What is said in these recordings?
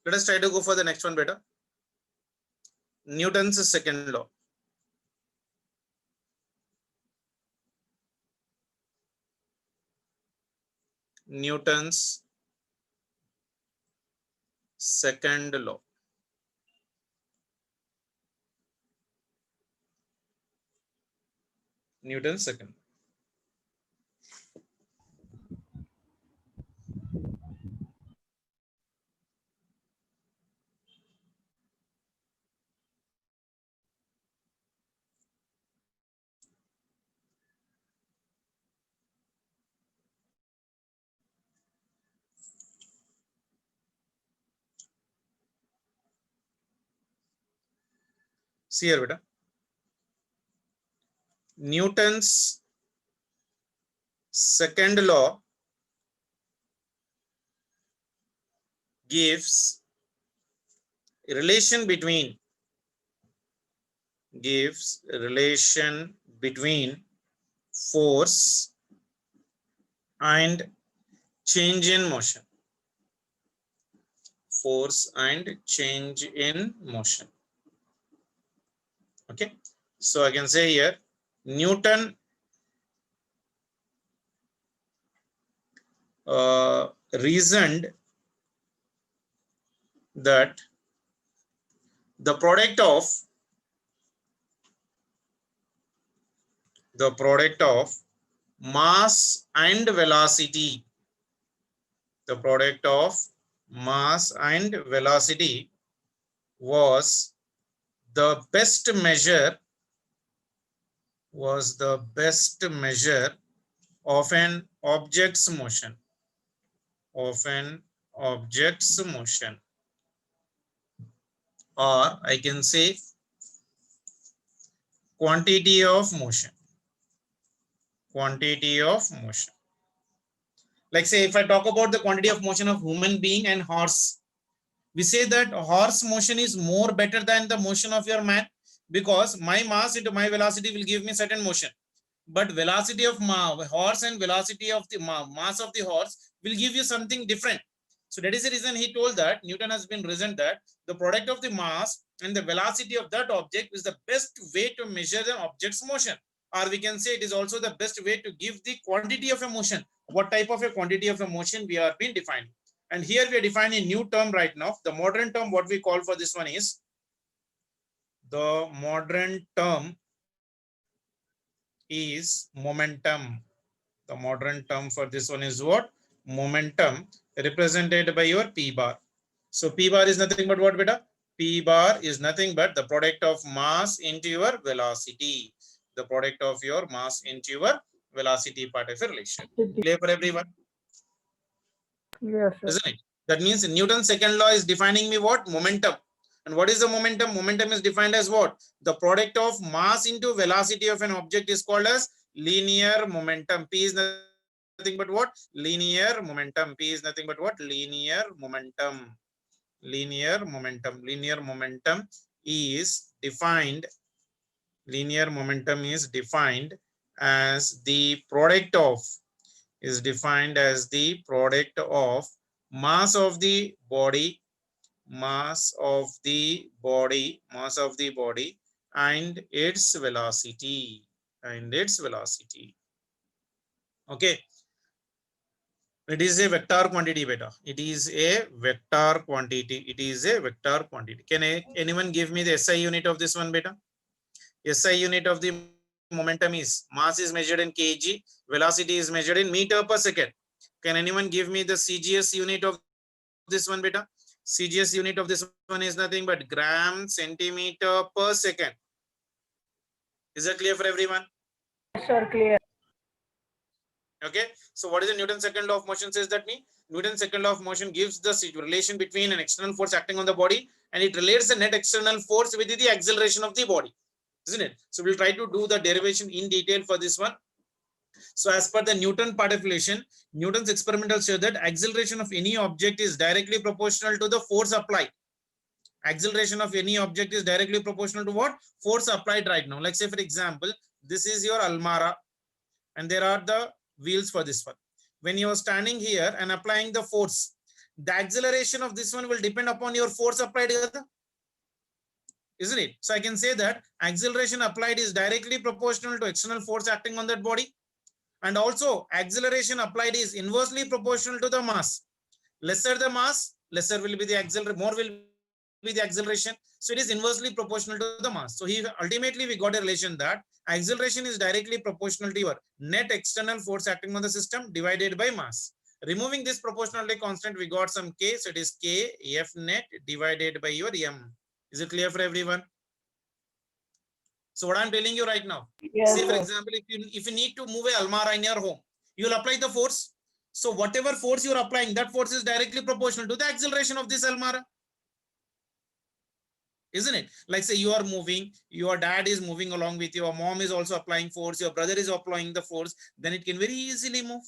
Let us try to go for the next one, beta. Newton's second law. Newton's second law. Newton's second. See here, beta. Newton's second law gives a relation between force and change in motion. Force and change in motion. Okay, so I can say here Newton reasoned that the product of mass and velocity, the product of mass and velocity was the best measure of an object's motion, or I can say quantity of motion. Like say if I talk about the quantity of motion of human being and horse, we say that horse motion is more better than the motion of your man, because my mass into my velocity will give me certain motion, but velocity of horse and velocity of the mass of the horse will give you something different. So that is the reason he told that Newton has been reasoned that the product of the mass and the velocity of that object is the best way to measure the object's motion, or we can say it is also the best way to give the quantity of a motion, what type of a quantity of a motion we are being defined. And here we are defining a new term right now. The modern term what we call for this one is, the modern term is momentum. The modern term for this one is what? Momentum, represented by your P bar. So P bar is nothing but what, beta? P bar is nothing but the product of mass into your velocity. The product of your mass into your velocity part of a relation. Clear for everyone? Yes, sir. Isn't it? That means Newton's second law is defining me what? Momentum. And what is the momentum? Momentum is defined as what? The product of mass into velocity of an object is called as linear momentum. P is nothing but what? Linear momentum. P is nothing but what? Linear momentum. Linear momentum. Linear momentum is defined. Linear momentum is defined as the product of, mass of the body and its velocity. Okay, it is a vector quantity, beta. It is a vector quantity. Can anyone give me the SI unit of this one, beta? SI unit of the momentum is, mass is measured in kg, velocity is measured in meter per second. Can anyone give me the CGS unit of this one, beta? CGS unit of this one is nothing but gram centimeter per second. Is that clear for everyone? Yes, sir, clear. Okay, so what is the Newton's second law of motion says that me? Newton's second law of motion gives the relation between an external force acting on the body, and it relates the net external force with the acceleration of the body, isn't it? So we'll try to do the derivation in detail for this one. So as per the Newton part of relation, Newton's experimental show that acceleration of any object is directly proportional to the force applied. Acceleration of any object is directly proportional to what? Force applied right now. Like say for example, this is your Almara and there are the wheels for this one. When you are standing here and applying the force, the acceleration of this one will depend upon your force applied, isn't it? So I can say that acceleration applied is directly proportional to external force acting on that body, and also acceleration applied is inversely proportional to the mass. Lesser the mass, lesser will be the acceleration, more will be the acceleration. So it is inversely proportional to the mass. So here ultimately we got a relation that acceleration is directly proportional to your net external force acting on the system divided by mass. Removing this proportionality constant, we got some k. So it is k F net divided by your m. Is it clear for everyone? So what I'm telling you right now, Yes, say for sir. example, if you need to move a almara in your home, you will apply the force. So whatever force you are applying, that force is directly proportional to the acceleration of this almara, isn't it? Like say you are moving, your dad is moving along with you, your mom is also applying force, your brother is applying the force, then it can very easily move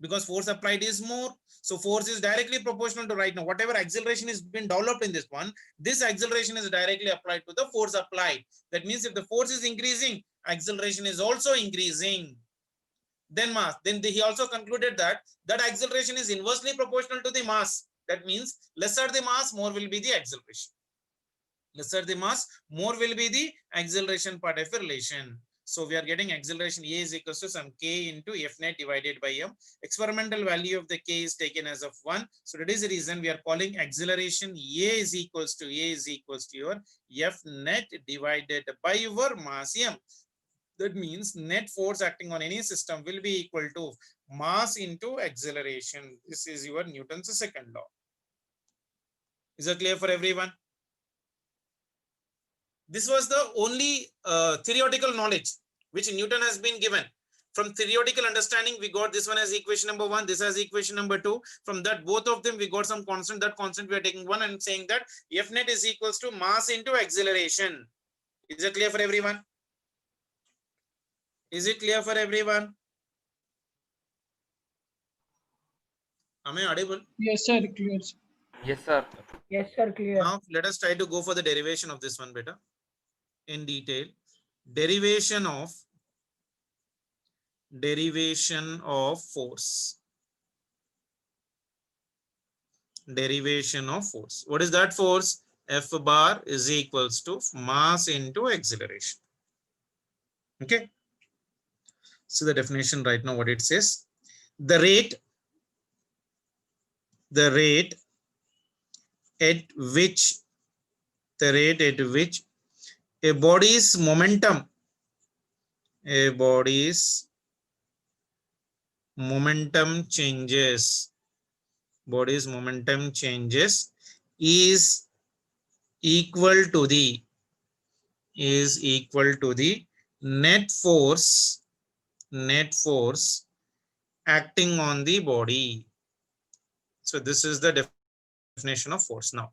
because force applied is more. So force is directly proportional to right now whatever acceleration is been developed in this one, this acceleration is directly applied to the force applied. That means if the force is increasing, acceleration is also increasing. Then mass, then he also concluded that that acceleration is inversely proportional to the mass. That means lesser the mass, more will be the acceleration. Lesser the mass, more will be the acceleration part of a relation. So we are getting acceleration A is equals to some k into F net divided by m. Experimental value of the k is taken as of 1. So that is the reason we are calling acceleration A is equals to your F net divided by your mass m. That means net force acting on any system will be equal to mass into acceleration. This is your Newton's second law. Is that clear for everyone? This was the only theoretical knowledge which Newton has been given. From theoretical understanding, we got this one as equation number 1, this as equation number 2. From that, both of them, we got some constant. That constant we are taking 1 and saying that F net is equals to mass into acceleration. Is it clear for everyone? Is it clear for everyone? Am I audible? Yes, sir. Clear. Yes, sir. Yes, sir. Clear. Now let us try to go for the derivation of this one better in detail. Derivation of force. Derivation of force. What is that force? F bar is equals to mass into acceleration. Okay. So the definition right now, what it says, the rate at which a body's momentum changes is equal to the net force acting on the body. So this is the definition of force. Now,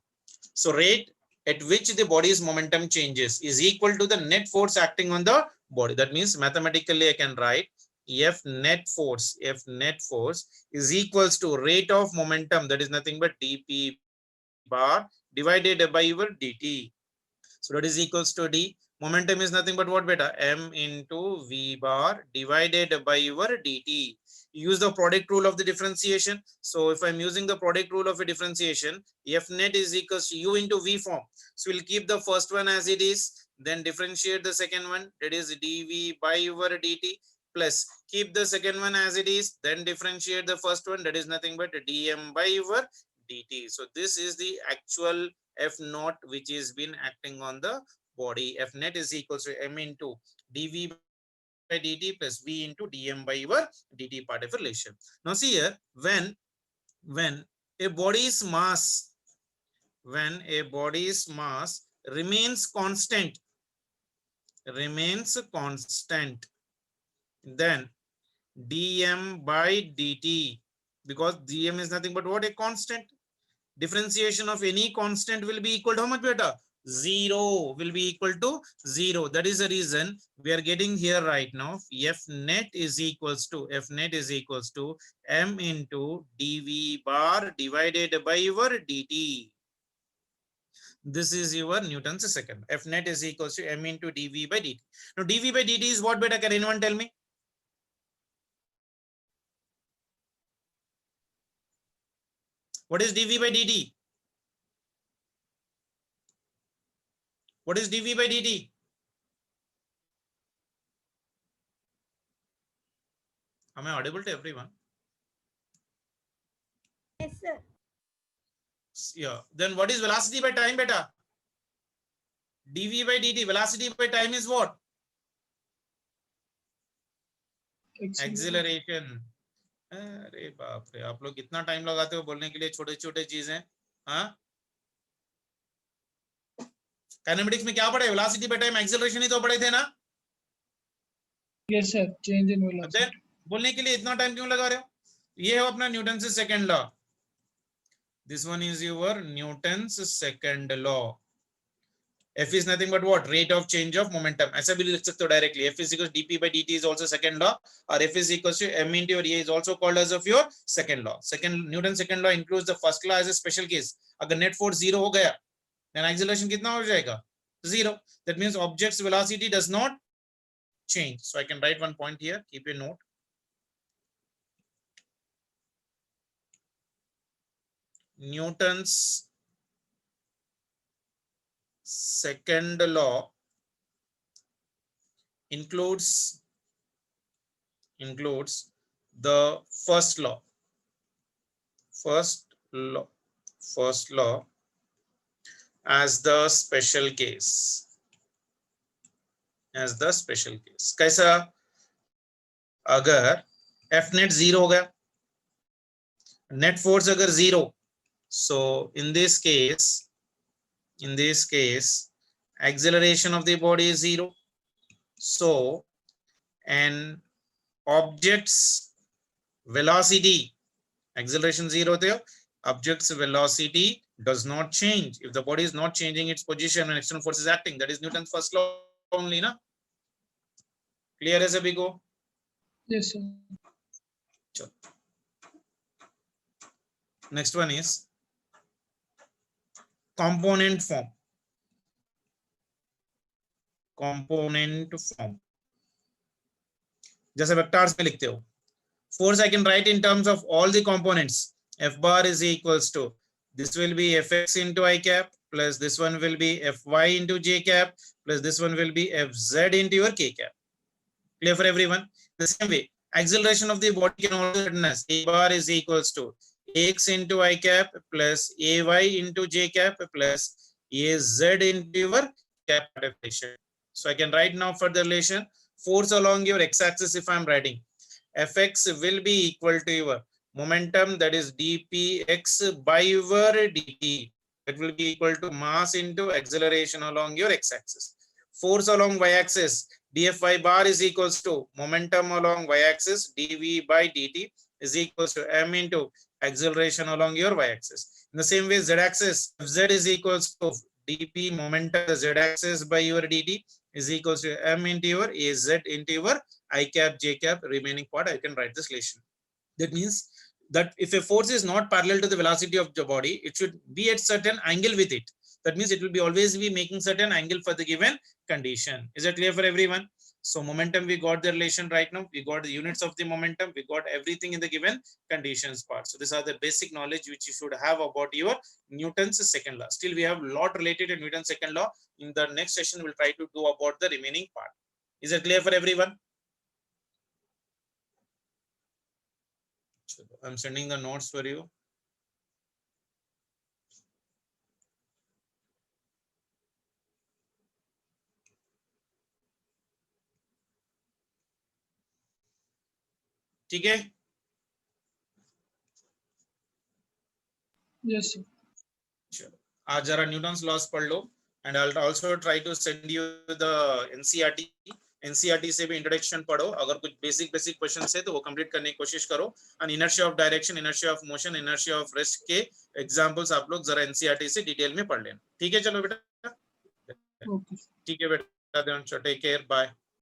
so rate at which the body's momentum changes is equal to the net force acting on the body. That means mathematically I can write F net force is equals to rate of momentum, that is nothing but dp bar divided by your dt. So that is equals to d. Momentum is nothing but what beta? M into v bar divided by your dt. Use the product rule of the differentiation. So if I'm using the product rule of a differentiation, F net is equals to u into v form. So we'll keep the first one as it is, then differentiate the second one, that is dv by your dt, plus keep the second one as it is, then differentiate the first one, that is nothing but dm by your dt. So this is the actual F naught which is been acting on the body. F net is equals to m into dv by dt plus v into dm by your dt part of relation. Now see here, when a body's mass remains constant, then dm by dt, because dm is nothing but what? A constant. Differentiation of any constant will be equal to how much beta? 0, will be equal to 0. That is the reason we are getting here right now F net is equals to m into dv bar divided by your dt. This is your Newton's second. F net is equals to m into dv by dt. Now dv by dt is what beta? Can anyone tell me? What is dv by dt? What is dv by dt? Am I audible to everyone? Yes, sir. Yeah. Then what is velocity by time, beta? dv by dt. Velocity by time is what? Acceleration. अरे बाप रे, आप लोग कितना time लगाते हो बोलने के लिए छोटे छोटे चीजें. हाँ, काइनेमेटिक्स में क्या पढ़े? वेलोसिटी बाय टाइम एक्सेलरेशन ही तो पढ़े थे ना. Yes, sir. Change in velocity. Then बोलने के लिए इतना टाइम क्यों लगा रहे हो? ये है अपना न्यूटन से second law. This one is your Newton's second law. F is nothing but what? Rate of change of momentum. ऐसा भी लिख सकते हो directly. F is equals to dp by dt is also second law, or F is equals to m into your A is also called as of your second law. Second Newton's second law includes the first law as a special case. अगर net force zero हो गया, then acceleration कितना हो जाएगा? Zero. That means object's velocity does not change. So I can write one point here. Keep a note. Newton's second law includes the first law as the special case. कैसा? अगर F net zero हो गया, net force अगर zero, so in this case acceleration of the body is zero. So an object's velocity, acceleration zero there, object's velocity does not change if the body is not changing its position when external force is acting. That is Newton's first law only, na? Clear as a go? Yes, sir. Sure. Next one is component form. जैसे vectors में लिखते हो, force I can write in terms of all the components. F bar is equals to, this will be Fx into I cap, plus this one will be Fy into J cap, plus this one will be Fz into your K cap. Clear for everyone? The same way, acceleration of the body can also be written as A bar is equals to Ax into I cap plus Ay into J cap plus Az into your cap relation. So I can write now for the relation, force along your x-axis if I am writing. Fx will be equal to your momentum, that is dpx by your dt. That will be equal to mass into acceleration along your x-axis. Force along y-axis, dfy bar is equals to momentum along y-axis, dv by dt is equals to m into acceleration along your y-axis. In the same way, z-axis, fz is equals to dp momentum z-axis by your dt is equals to m into your az into your I cap J cap. Remaining part I can write this relation. That means that if a force is not parallel to the velocity of the body, it should be at certain angle with it. That means it will be always be making certain angle for the given condition. Is that clear for everyone? So momentum, we got the relation right now. We got the units of the momentum. We got everything in the given conditions part. So these are the basic knowledge which you should have about your Newton's second law. Still, we have a lot related to Newton's second law. In the next session, we'll try to do about the remaining part. Is that clear for everyone? I'm sending the notes for you. ठीक है? Yes, sir. चलो, आज जरा Newton's loss पढ़ लो, and I'll also try to send you the NCERT से भी introduction पढ़ो. अगर कुछ बेसिक क्वेश्चन है तो वो कंप्लीट करने की कोशिश करो. And inertia of direction, inertia of motion, inertia of rest के एग्जांपल्स आप लोग जरा NCERT से डिटेल में पढ़ लेना. ठीक है? चलो बेटा, Okay. ठीक है बेटा, टेक केयर, बाय.